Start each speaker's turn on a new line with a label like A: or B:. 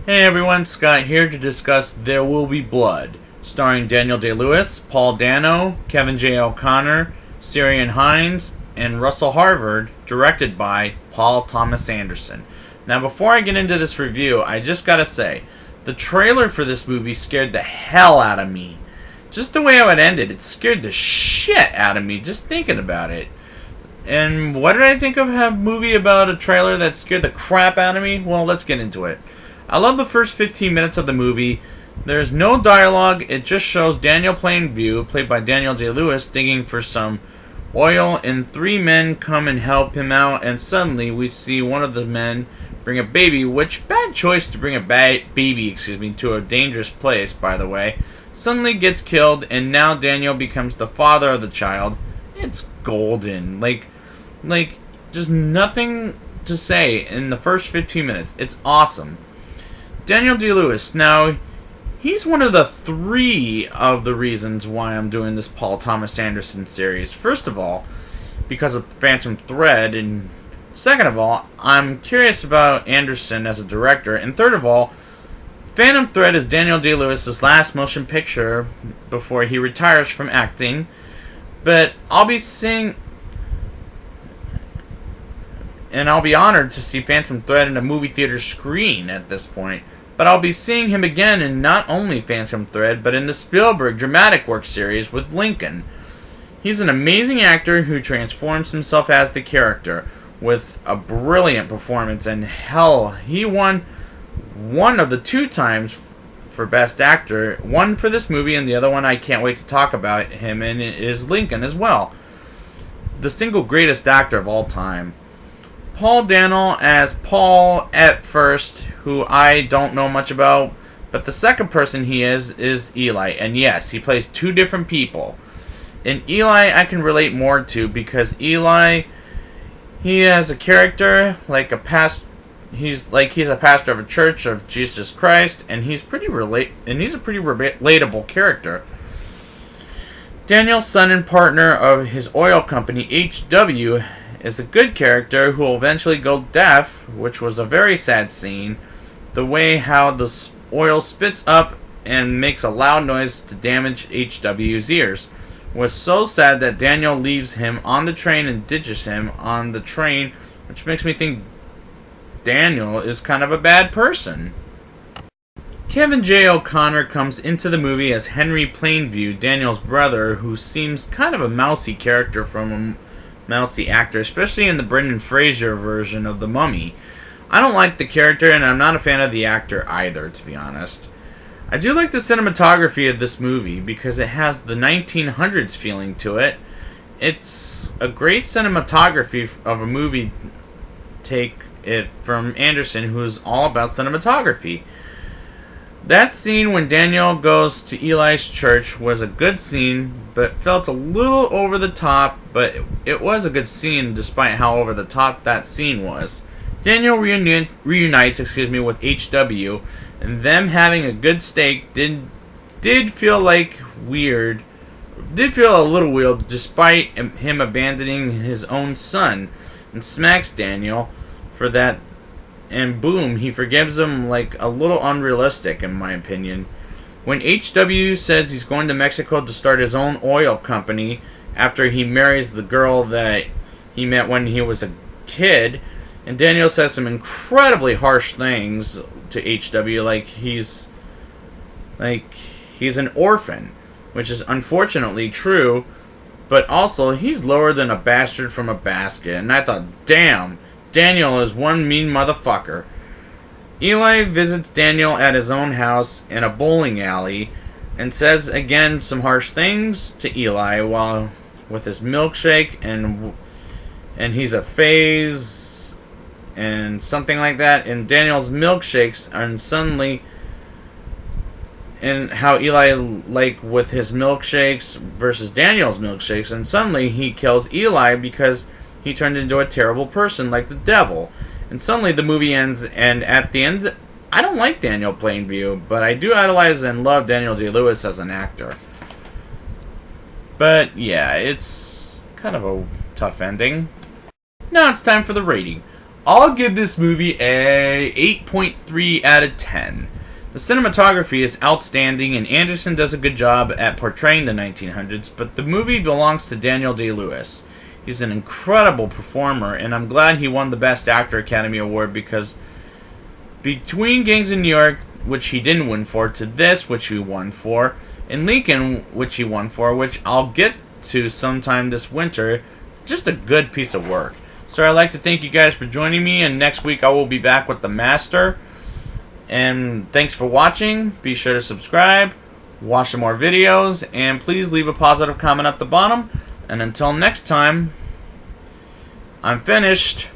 A: Hey everyone, Scott here to discuss There Will Be Blood, starring Daniel Day-Lewis, Paul Dano, Kevin J. O'Connor, Syrian Hines, and Russell Harvard, directed by Paul Thomas Anderson. Now before I get into this review, I just gotta say, the trailer for this movie scared the hell out of me. Just the way how it ended, it scared the shit out of me just thinking about it. And what did I think of a movie about a trailer that scared the crap out of me? Well, let's get into it. I love the first 15 minutes of the movie. There's no dialogue. It just shows Daniel Plainview, played by Daniel Day-Lewis, digging for some oil, and three men come and help him out, and suddenly we see one of the men bring a baby, which bad choice to bring a baby, to a dangerous place, by the way. Suddenly gets killed, and now Daniel becomes the father of the child. It's golden. Like just nothing to say in the first 15 minutes. It's awesome. Daniel Day-Lewis, now, he's one of the three of the reasons why I'm doing this Paul Thomas Anderson series. First of all, because of Phantom Thread, and second of all, I'm curious about Anderson as a director, and third of all, Phantom Thread is Daniel Day-Lewis's last motion picture before he retires from acting, but I'll be seeing... and I'll be honored to see Phantom Thread in a movie theater screen at this point. But I'll be seeing him again in not only Phantom Thread, but in the Spielberg dramatic work series with Lincoln. He's an amazing actor who transforms himself as the character with a brilliant performance, and hell, he won one of the two times for Best Actor, one for this movie and the other one I can't wait to talk about him in is Lincoln as well. The single greatest actor of all time. Paul Dano as Paul at first, who I don't know much about, but the second person he is Eli, and yes, he plays two different people. And Eli I can relate more to because Eli, he has a character like he's a pastor of a church of Jesus Christ, and he's a pretty relatable character. Daniel's son and partner of his oil company H.W. is a good character who will eventually go deaf, which was a very sad scene. The way how the oil spits up and makes a loud noise to damage H.W.'s ears was so sad that Daniel leaves him on the train and ditches him on the train, which makes me think Daniel is kind of a bad person. Kevin J. O'Connor comes into the movie as Henry Plainview, Daniel's brother, who seems kind of a mousy character from a mousy actor, especially in the Brendan Fraser version of The Mummy. I don't like the character, and I'm not a fan of the actor either, to be honest. I do like the cinematography of this movie because it has the 1900s feeling to it. It's a great cinematography of a movie. Take it from Anderson, who's all about cinematography. That scene when Daniel goes to Eli's church was a good scene, but felt a little over the top, but it was a good scene despite how over the top that scene was. Daniel reunites with H.W., and them having a good steak did feel weird. Did feel a little weird despite him abandoning his own son, and smacks Daniel for that. And boom, he forgives him a little unrealistic in my opinion. When H.W. says he's going to Mexico to start his own oil company after he marries the girl that he met when he was a kid, and Daniel says some incredibly harsh things to H.W. he's an orphan, which is unfortunately true, but also he's lower than a bastard from a basket, and I thought, damn, Daniel is one mean motherfucker. Eli visits Daniel at his own house in a bowling alley and says again some harsh things to Eli while with his milkshake and he's a phase and something like that, and Daniel's milkshakes, and suddenly and how Eli with his milkshakes versus Daniel's milkshakes, and suddenly he kills Eli because he turned into a terrible person like the devil. And suddenly the movie ends, and at the end, I don't like Daniel Plainview, but I do idolize and love Daniel Day-Lewis as an actor. But yeah, it's kind of a tough ending. Now it's time for the rating. I'll give this movie a 8.3 out of 10. The cinematography is outstanding, and Anderson does a good job at portraying the 1900s, but the movie belongs to Daniel Day-Lewis. He's an incredible performer, and I'm glad he won the Best Actor Academy Award, because between Gangs in New York, which he didn't win for, to this, which he won for, and Lincoln, which he won for, which I'll get to sometime this winter, just a good piece of work. So I'd like to thank you guys for joining me, and next week I will be back with The Master. And thanks for watching. Be sure to subscribe, watch some more videos, and please leave a positive comment at the bottom. And until next time, I'm finished.